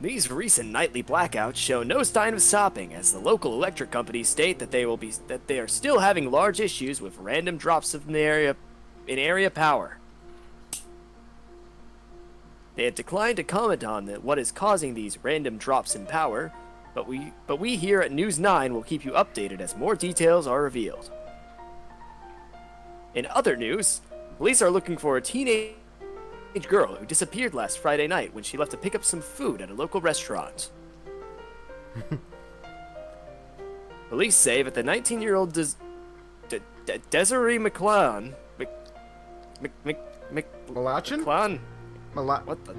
These recent nightly blackouts show no sign of stopping, as the local electric companies state that they are still having large issues with random drops of area power. They have declined to comment on what is causing these random drops in power, but we here at News 9 will keep you updated as more details are revealed. In other news, police are looking for a teenage girl who disappeared last Friday night when she left to pick up some food at a local restaurant. Police say that the 19-year-old Desiree McClan... Malachin? McClan? What the?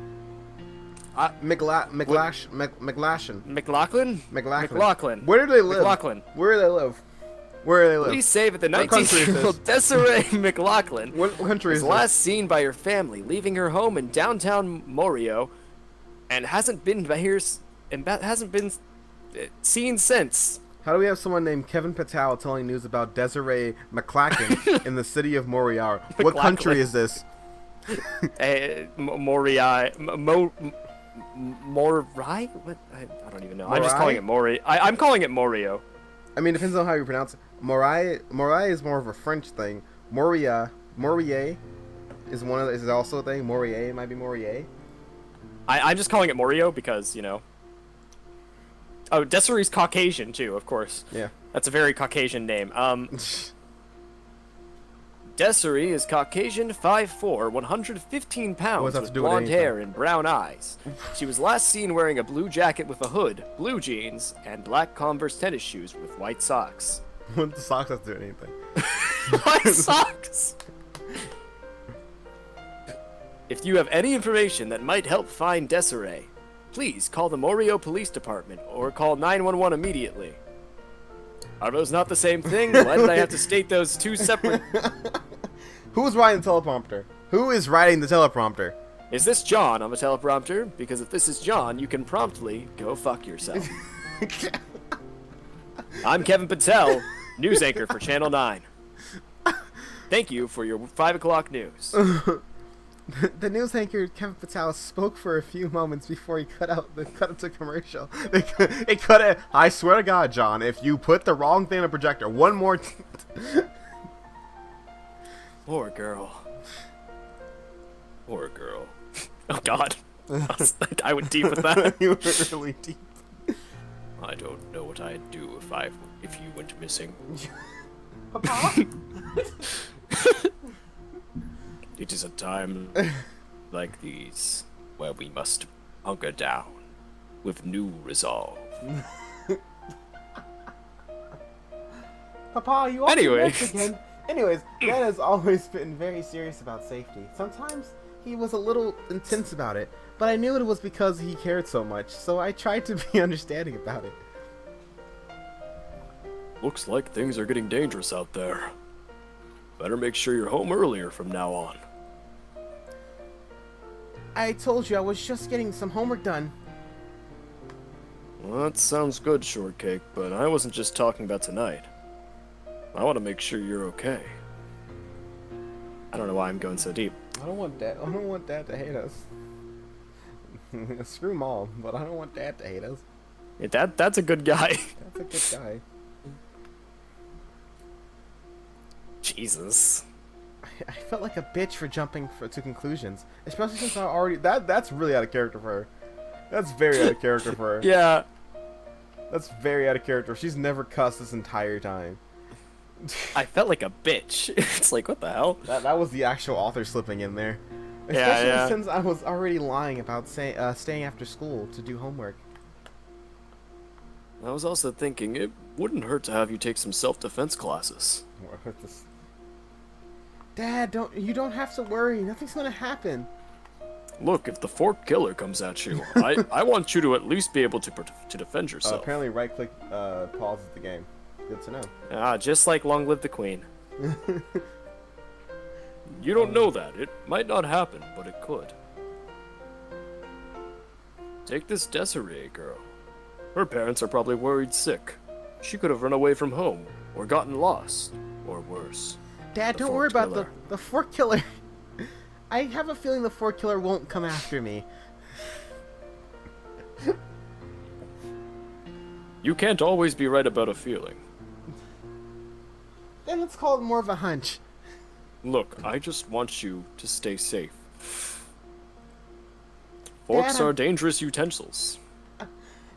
McLashin. McLaughlin. Where do they live? McLaughlin. Where do they live? Where do they live? Police say that the What country is 19-year-old Desiree McLaughlin What country is was this? last seen by her family leaving her home in downtown Moirai and hasn't been seen since. How do we have someone named Kevin Patel telling news about Desiree McLaughlin in the city of Moirai? What country is this? Moirai. Moirai? What? I don't even know. I'm just calling it Mori. I'm calling it Morio. I mean, it depends on how you pronounce it. Moirai is more of a French thing. Morier is is also a thing. Morier might be Morier. I'm just calling it Morio because, you know. Oh, Desiree's Caucasian too, of course. Yeah. That's a very Caucasian name. Desiree is Caucasian, 5'4", 115 pounds, with blonde hair and brown eyes. She was last seen wearing a blue jacket with a hood, blue jeans, and black Converse tennis shoes with white socks. What the socks have to do anything? White socks! If you have any information that might help find Desiree, please call the Morio Police Department or call 911 immediately. Are those not the same thing? Why did I have to state those two separate... Who's writing the teleprompter? Who is writing the teleprompter? Is this John on the teleprompter? Because if this is John, you can promptly go fuck yourself. I'm Kevin Patel, news anchor for Channel 9. Thank you for your 5 o'clock news. The news anchor Kevin Patel spoke for a few moments before he cut it to commercial. It cut it. I swear to God, John, if you put the wrong thing on the projector one more Poor girl. Poor girl. Oh God. I went deep with that. You were really deep. I don't know what I'd do if you went missing. Papa? It is a time like these where we must hunker down with new resolve. Papa, you also Anyway. again. Anyways, Dad has always been very serious about safety. Sometimes he was a little intense about it, but I knew it was because he cared so much, so I tried to be understanding about it. Looks like things are getting dangerous out there. Better make sure you're home earlier from now on. I told you I was just getting some homework done. Well, that sounds good, Shortcake, but I wasn't just talking about tonight. I want to make sure you're okay. I don't know why I'm going so deep. I don't want Dad to hate us. Screw Mom, but I don't want Dad to hate us. Yeah, that's a good guy. That's a good guy. Jesus. I felt like a bitch for jumping to conclusions, especially since I already that's really out of character for her. That's very out of character for her. Yeah. That's very out of character. She's never cussed this entire time. I felt like a bitch. It's like, what the hell? That was the actual author slipping in there. Especially Yeah. since I was already lying about staying after school to do homework. I was also thinking it wouldn't hurt to have you take some self-defense classes. Dad, you don't have to worry. Nothing's gonna happen. Look, if the fork killer comes at you, I want you to at least be able to defend yourself. Apparently, right-click pauses the game. Good to know. Ah, just like Long Live the Queen. You don't know that. It might not happen, but it could. Take this Desiree girl. Her parents are probably worried sick. She could have run away from home, or gotten lost, or worse. Dad, don't worry about the fork killer. I have a feeling the fork killer won't come after me. You can't always be right about a feeling. Then let's call it more of a hunch. Look, I just want you to stay safe. Forks are dangerous utensils.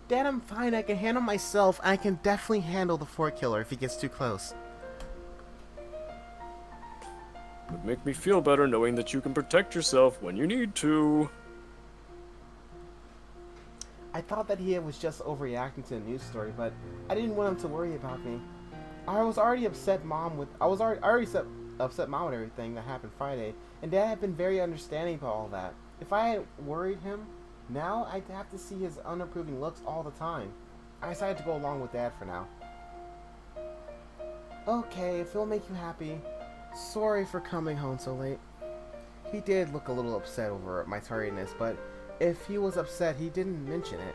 Dad, I'm fine. I can handle myself. I can definitely handle the fork killer if he gets too close. Would make me feel better knowing that you can protect yourself when you need to. I thought that he was just overreacting to the news story, but I didn't want him to worry about me. I was already upset mom with upset mom with everything that happened Friday, and Dad had been very understanding about all that. If I had worried him, now I'd have to see his unapproving looks all the time. I decided to go along with Dad for now. Okay, if it'll make you happy. Sorry for coming home so late. He did look a little upset over my tardiness, but if he was upset, he didn't mention it.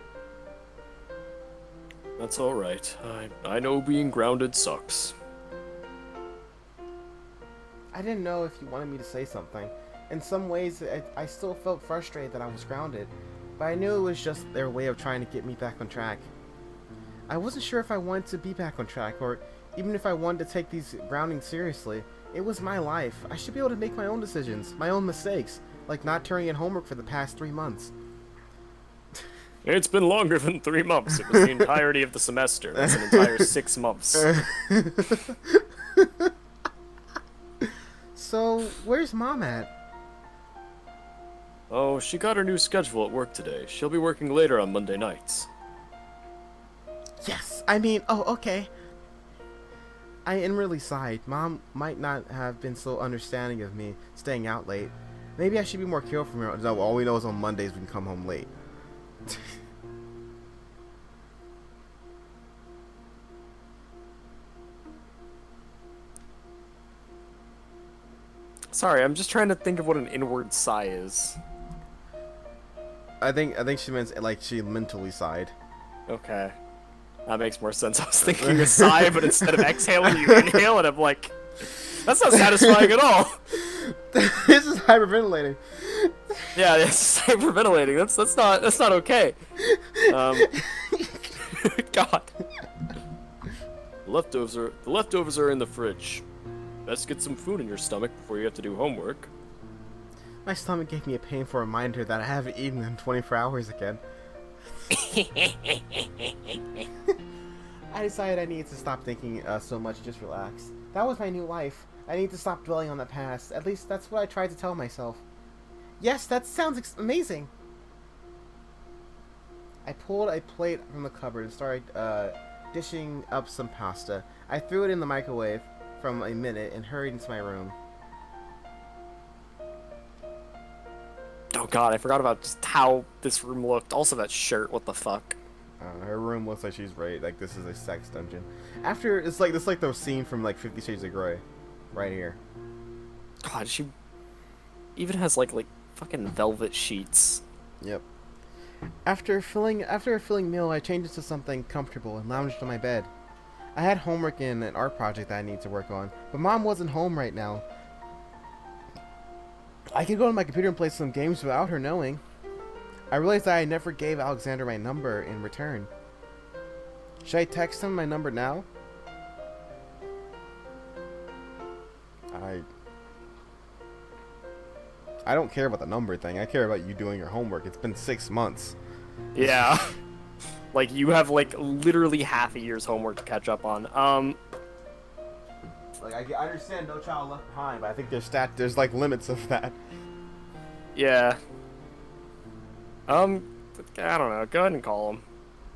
That's alright. I know being grounded sucks. I didn't know if you wanted me to say something. In some ways, I still felt frustrated that I was grounded, but I knew it was just their way of trying to get me back on track. I wasn't sure if I wanted to be back on track, or even if I wanted to take these groundings seriously. It was my life. I should be able to make my own decisions, my own mistakes, like not turning in homework for the past 3 months. It's been longer than 3 months. It was the entirety of the semester. That's an entire 6 months. So, where's Mom at? Oh, she got her new schedule at work today. She'll be working later on Monday nights. Yes! I mean, oh, okay. I inwardly sighed. Mom might not have been so understanding of me staying out late. Maybe I should be more careful from here. No, all we know is on Mondays we can come home late. Sorry, I'm just trying to think of what an inward sigh is. I think she meant like she mentally sighed. Okay. That makes more sense. I was thinking a sigh, but instead of exhaling, you inhale, and I'm like, that's not satisfying at all. This is hyperventilating. Yeah, it's hyperventilating. That's not okay. God. The leftovers are in the fridge. Best get some food in your stomach before you have to do homework. My stomach gave me a painful reminder that I haven't eaten in 24 hours again. I decided I needed to stop thinking so much and just relax. That was my new life. I need to stop dwelling on the past. At least that's what I tried to tell myself. Yes, that sounds amazing. I pulled a plate from the cupboard and started dishing up some pasta. I threw it in the microwave from a minute and hurried into my room. Oh god, I forgot about just how this room looked. Also that shirt, what the fuck? Her room looks like she's ready. Like this is a sex dungeon. After it's like the scene from like 50 Shades of Grey, right here. God, she even has like fucking velvet sheets. Yep. After a filling meal, I changed into something comfortable and lounged on my bed. I had homework and an art project that I need to work on, but Mom wasn't home right now. I could go on my computer and play some games without her knowing. I realized that I never gave Alexander my number in return. Should I text him my number now? I don't care about the number thing. I care about you doing your homework. It's been 6 months. Yeah. Like, you have, like, literally half a year's homework to catch up on. Like, I understand No Child Left Behind, but I think there's like, limits of that. Yeah. I don't know. Go ahead and call him.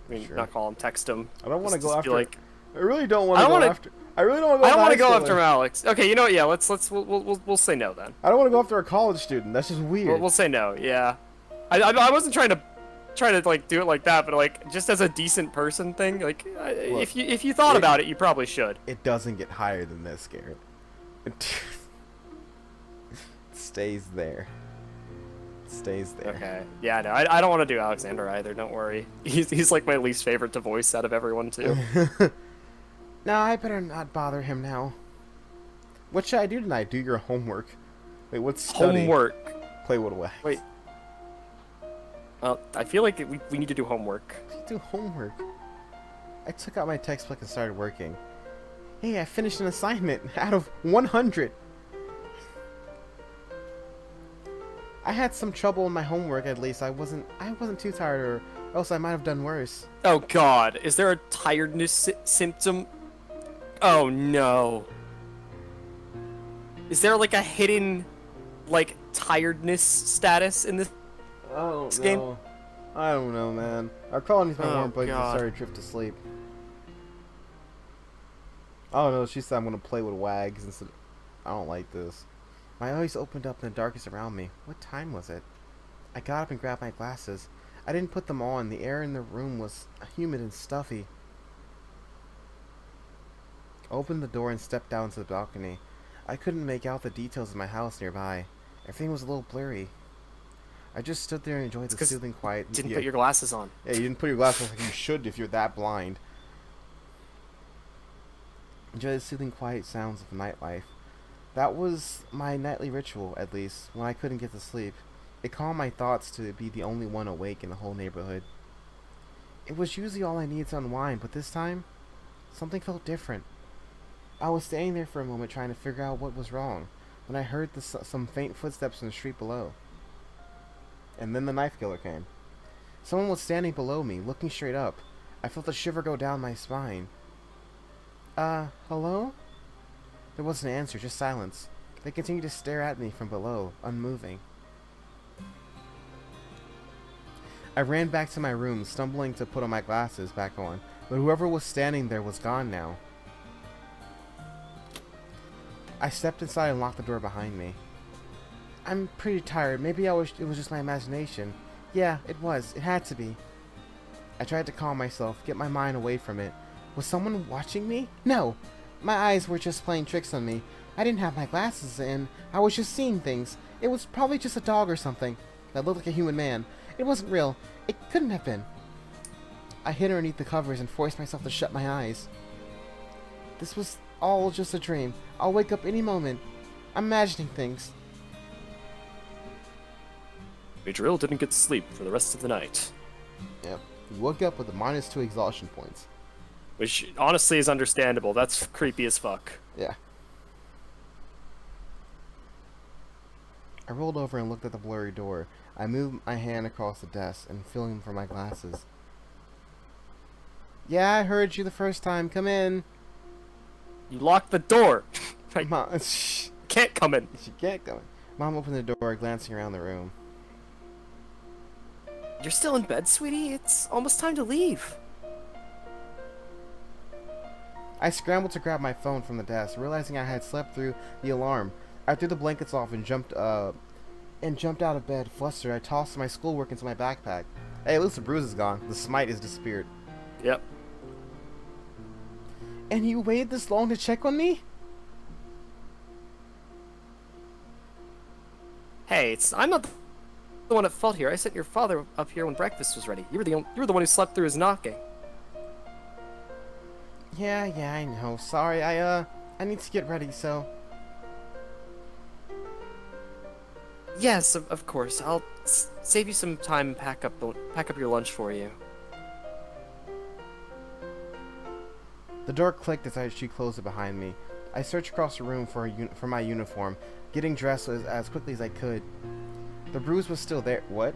I mean, Sure. not call him, text him. I don't want to Just go be after... like, I really don't want to go after... I really don't want to go I don't want to go after after him, Alex. Okay, you know what? Yeah, we'll say no then. I don't want to go after a college student. That's just weird. We'll say no. Yeah. I wasn't trying to like do it like that, but like just as a decent person thing, like Look, if you thought about it, you probably should. It doesn't get higher than this, Garrett. It stays there. It stays there. Okay. Yeah, no, I don't want to do Alexander either. Don't worry. He's like my least favorite to voice out of everyone too. No, I better not bother him now. What should I do tonight? Do your homework. Wait, what's study? Homework. Play Wood Wax. Wait. Well, I feel like we need to do homework. Do homework. I took out my textbook and started working. Hey, I finished an assignment out of 100. I had some trouble in my homework. At least I wasn't too tired, or else I might have done worse. Oh God, is there a tiredness symptom? Oh no. Is there like a hidden, like, tiredness status in this game? I don't know, man. Our colony's my warm blanket God. started to drift to sleep. Oh no, she said I'm gonna play with wags instead. I don't like this. My eyes opened up in the darkness around me. What time was it? I got up and grabbed my glasses. I didn't put them on. The air in the room was humid and stuffy. I opened the door and stepped down to the balcony. I couldn't make out the details of my house nearby. Everything was a little blurry. I just stood there and enjoyed the soothing quiet. Didn't put your glasses on. Yeah, you didn't put your glasses on like you should if you're that blind. Enjoy the soothing quiet sounds of nightlife. That was my nightly ritual, at least, when I couldn't get to sleep. It calmed my thoughts to be the only one awake in the whole neighborhood. It was usually all I needed to unwind, but this time, something felt different. I was standing there for a moment trying to figure out what was wrong, when I heard some faint footsteps in the street below. And then the knife killer came. Someone was standing below me, looking straight up. I felt a shiver go down my spine. Hello? There wasn't an answer, just silence. They continued to stare at me from below, unmoving. I ran back to my room, stumbling to put on my glasses back on, but whoever was standing there was gone now. I stepped inside and locked the door behind me. I'm pretty tired. Maybe it was just my imagination. Yeah, it was. It had to be. I tried to calm myself, get my mind away from it. Was someone watching me? No! My eyes were just playing tricks on me. I didn't have my glasses in. I was just seeing things. It was probably just a dog or something that looked like a human man. It wasn't real. It couldn't have been. I hid underneath the covers and forced myself to shut my eyes. This was all just a dream. I'll wake up any moment. I'm imagining things. Adriel didn't get to sleep for the rest of the night. Yep. He woke up with a -2 exhaustion points. Which, honestly, is understandable. That's creepy as fuck. Yeah. I rolled over and looked at the blurry door. I moved my hand across the desk and feeling for my glasses. Yeah, I heard you the first time. Come in. You locked the door. Mom, Can't come in. She can't come in. Mom opened the door, glancing around the room. You're still in bed, sweetie? It's almost time to leave. I scrambled to grab my phone from the desk, realizing I had slept through the alarm. I threw the blankets off and jumped out of bed. Flustered, I tossed my schoolwork into my backpack. Hey, at least the bruise is gone. The smite is disappeared. Yep. And you waited this long to check on me? Hey, I'm not the one at fault here. I sent your father up here when breakfast was ready. You were the one who slept through his knocking. Yeah, I know. Sorry, I need to get ready, so... Yes, of course. I'll save you some time and pack up your lunch for you. The door clicked as she closed it behind me. I searched across the room for my uniform, getting dressed as quickly as I could. The bruise was still there. What?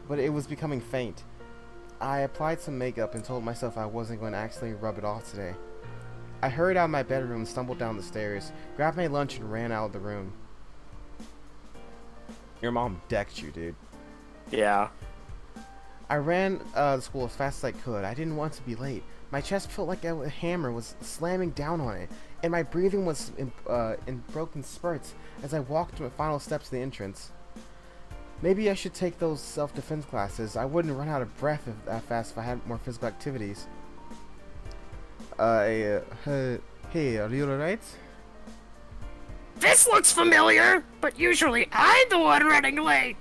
But it was becoming faint. I applied some makeup and told myself I wasn't going to accidentally rub it off today. I hurried out of my bedroom, stumbled down the stairs, grabbed my lunch, and ran out of the room. Your mom decked you, dude. Yeah. I ran to school as fast as I could. I didn't want to be late. My chest felt like a hammer was slamming down on it, and my breathing was in broken spurts as I walked to the final steps of the entrance. Maybe I should take those self-defense classes. I wouldn't run out of breath that fast if I had more physical activities. Hey, are you alright? This looks familiar, but usually I'm the one running late.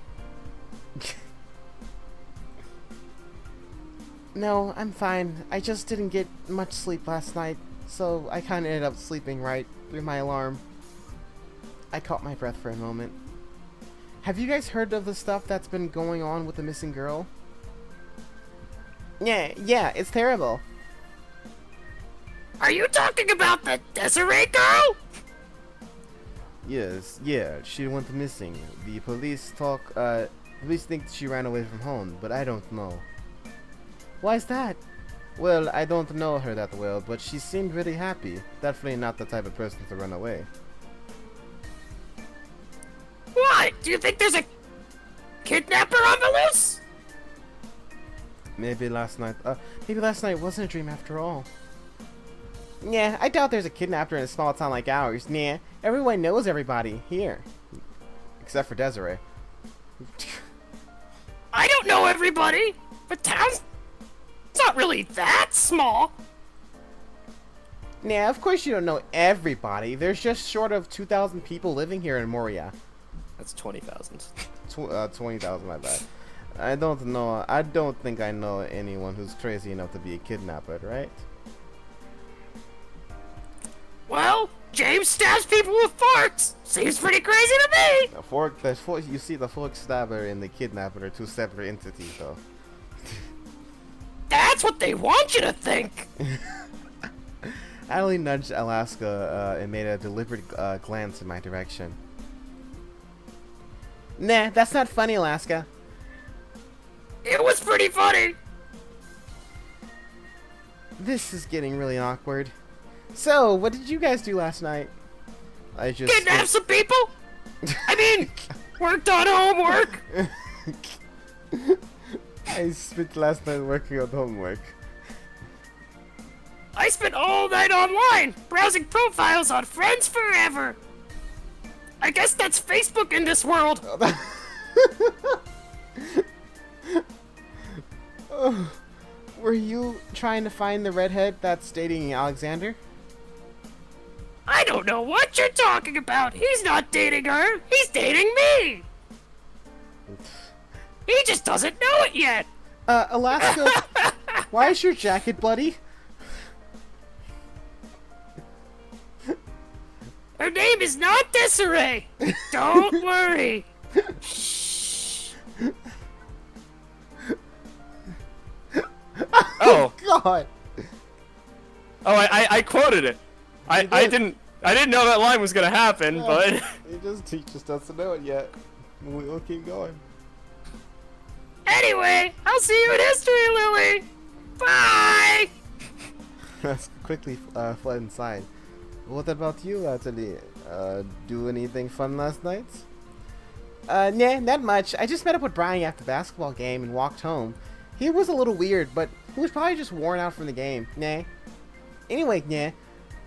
No, I'm fine. I just didn't get much sleep last night, so I kind of ended up sleeping right through my alarm. I caught my breath for a moment. Have you guys heard of the stuff that's been going on with the missing girl? Yeah, it's terrible. Are you talking about the Desiree girl? Yes, yeah, she went missing. The police police think she ran away from home, but I don't know. Why is that? Well, I don't know her that well, but she seemed really happy. Definitely not the type of person to run away. What? Do you think there's a kidnapper on the loose? Maybe last night wasn't a dream after all. Yeah, I doubt there's a kidnapper in a small town like ours. Nah, everyone knows everybody here. Except for Desiree. I don't know everybody. The town's not really that small. Nah, of course you don't know everybody. There's just short of 2,000 people living here in Moirai. That's 20,000. 20,000, my bad. I don't think I know anyone who's crazy enough to be a kidnapper, right? Well, James stabs people with forks. Seems pretty crazy to me. You see, the fork stabber and the kidnapper are two separate entities, though. That's what they want you to think. Adelie nudged Alaska and made a deliberate glance in my direction. Nah, that's not funny, Alaska. It was pretty funny. This is getting really awkward. So, what did you guys do last night? I just kidnapped some people. I mean, worked on homework. I spent last night working on homework. I spent all night online, browsing profiles on Friends Forever. I guess that's Facebook in this world. Were you trying to find the redhead that's dating Alexander? I don't know what you're talking about. He's not dating her. He's dating me. He just doesn't know it yet. Alaska, why is your jacket bloody? Her name is not Desiree. Don't worry. Shh. Oh God! Oh, I quoted it. I didn't know that line was gonna happen, but He just doesn't know it yet. We'll keep going. Anyway, I'll see you in history, Lily. Bye. Let's quickly fled inside. What about you, Natalie? Do anything fun last night? Nah, not much. I just met up with Brian after the basketball game and walked home. He was a little weird, but he was probably just worn out from the game. Nah. Anyway, nah.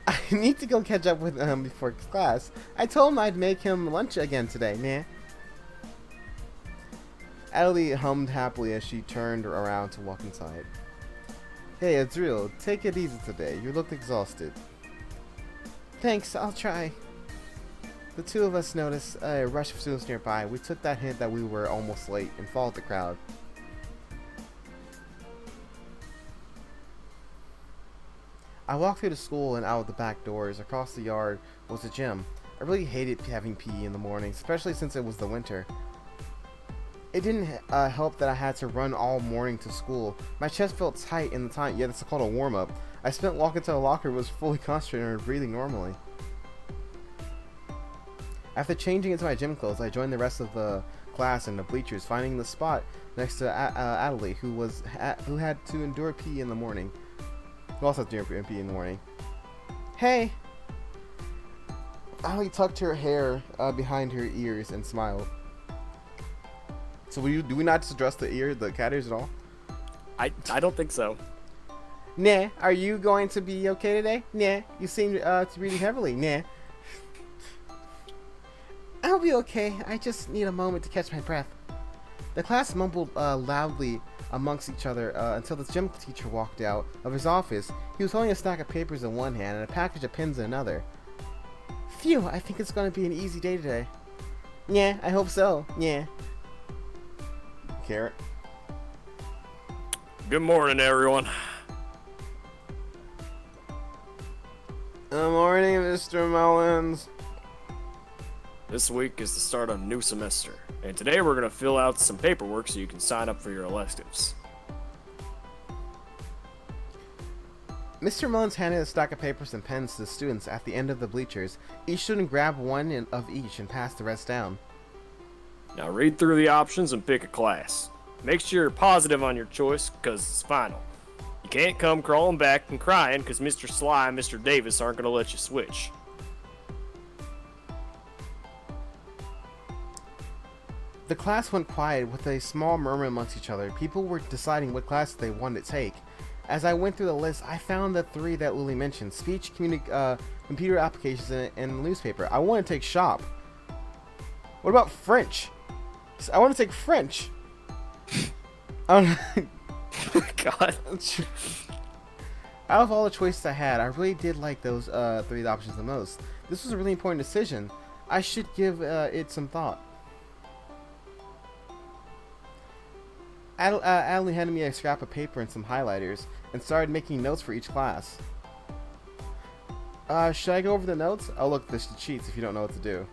I need to go catch up with him before class. I told him I'd make him lunch again today. Nah. Adelie hummed happily as she turned around to walk inside. Hey, Adriel, take it easy today. You look exhausted. Thanks, I'll try. The two of us noticed a rush of students nearby. We took that hint that we were almost late and followed the crowd. I walked through the school and out the back doors. Across the yard was the gym. I really hated having PE in the morning, especially since it was the winter. It didn't help that I had to run all morning to school. My chest felt tight in the time, yet it's called a warm-up. I spent walking to the locker was fully concentrated and breathing normally. After changing into my gym clothes, I joined the rest of the class in the bleachers, finding the spot next to Adelie, who had to endure PE in the morning. Who also had to endure PE in the morning. Hey! Adelie tucked her hair behind her ears and smiled. So do we not just address the cat ears at all? I don't think so. Nah, are you going to be okay today? Nah, you seem to be breathing heavily. Nah. I'll be okay. I just need a moment to catch my breath. The class mumbled loudly amongst each other until the gym teacher walked out of his office. He was holding a stack of papers in one hand and a package of pens in another. Phew, I think it's going to be an easy day today. Yeah, I hope so. Yeah. Carrot. Good morning, everyone. Good morning, Mr. Mullins. This week is the start of a new semester, and today we're going to fill out some paperwork so you can sign up for your electives. Mr. Mullins handed a stack of papers and pens to the students at the end of the bleachers. Each student grabbed one of each and passed the rest down. Now read through the options and pick a class. Make sure you're positive on your choice, because it's final. You can't come crawling back and crying, because Mr. Sly and Mr. Davis aren't going to let you switch. The class went quiet with a small murmur amongst each other. People were deciding what classes they wanted to take. As I went through the list, I found the three that Lily mentioned: speech, computer applications, and newspaper. I want to take shop. What about French? I want to take French. God. Out of all the choices I had, I really did like those three options the most. This was a really important decision. I should give it some thought. Adelie handed me a scrap of paper and some highlighters and started making notes for each class. Should I go over the notes? Oh look, there's the cheats if you don't know what to do.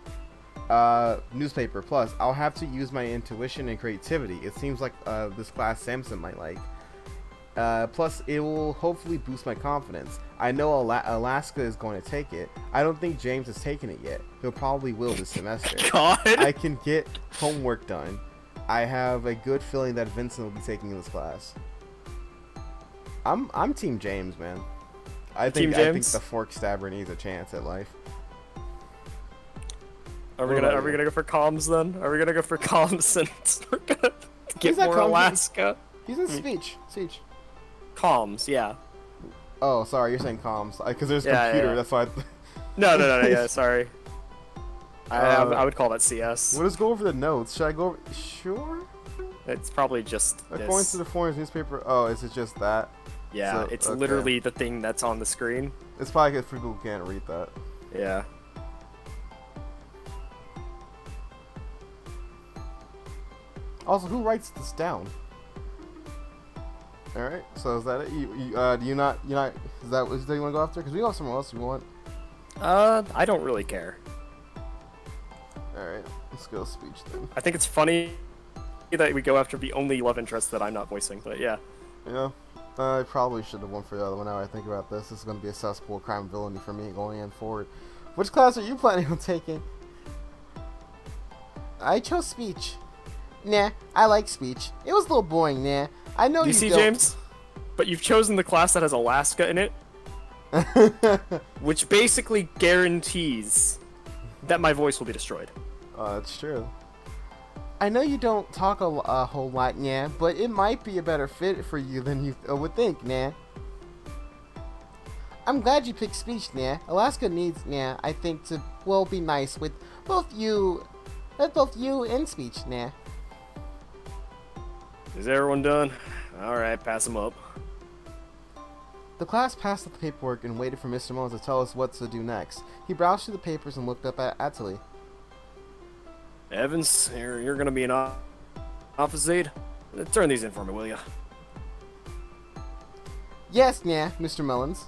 Newspaper, plus I'll have to use my intuition and creativity. It seems like this class Samson might like. Plus it will hopefully boost my confidence. I know Alaska is going to take it. I don't think James has taken it yet. He'll probably will this semester. God. I can get homework done. I have a good feeling that Vincent will be taking this class. I'm Team James, man. I think the fork stabber needs a chance at life. Are we gonna go for comms then? Are we gonna go for comms and we're gonna get more Alaska? He's in speech. Comms, yeah. Oh, sorry, you're saying comms. Because there's computer. Yeah. That's why. No. Yeah, sorry. I would call that CS. We'll just go over the notes. Should I go over? Sure. It's probably just according to the forum's newspaper. Oh, is it just that? Yeah, so, it's literally the thing that's on the screen. It's probably because people can't read that. Yeah. Also, who writes this down? All right. So is that it? Do you not? Is that what you want to go after? Because we have somewhere else we want. I don't really care. Alright, let's go speech then. I think it's funny that we go after the only love interest that I'm not voicing, but yeah. Yeah, I probably should have won for the other one now I think about this. This is going to be a cesspool of crime and villainy for me going in forward. Which class are you planning on taking? I chose speech. Nah, I like speech. It was a little boring, nah. I know you see, James? But you've chosen the class that has Alaska in it. Which basically guarantees that my voice will be destroyed. That's true. I know you don't talk a whole lot, nah, but it might be a better fit for you than you would think, nah. I'm glad you picked speech, nah. Alaska needs, nah, I think, to, well, be nice with both you and speech, nah. Is everyone done? Alright, pass them up. The class passed up the paperwork and waited for Mr. Mullins to tell us what to do next. He browsed through the papers and looked up at Adelie. Evans, you're gonna be an office aide? Turn these in for me, will ya? Yes, yeah, Mr. Mullins.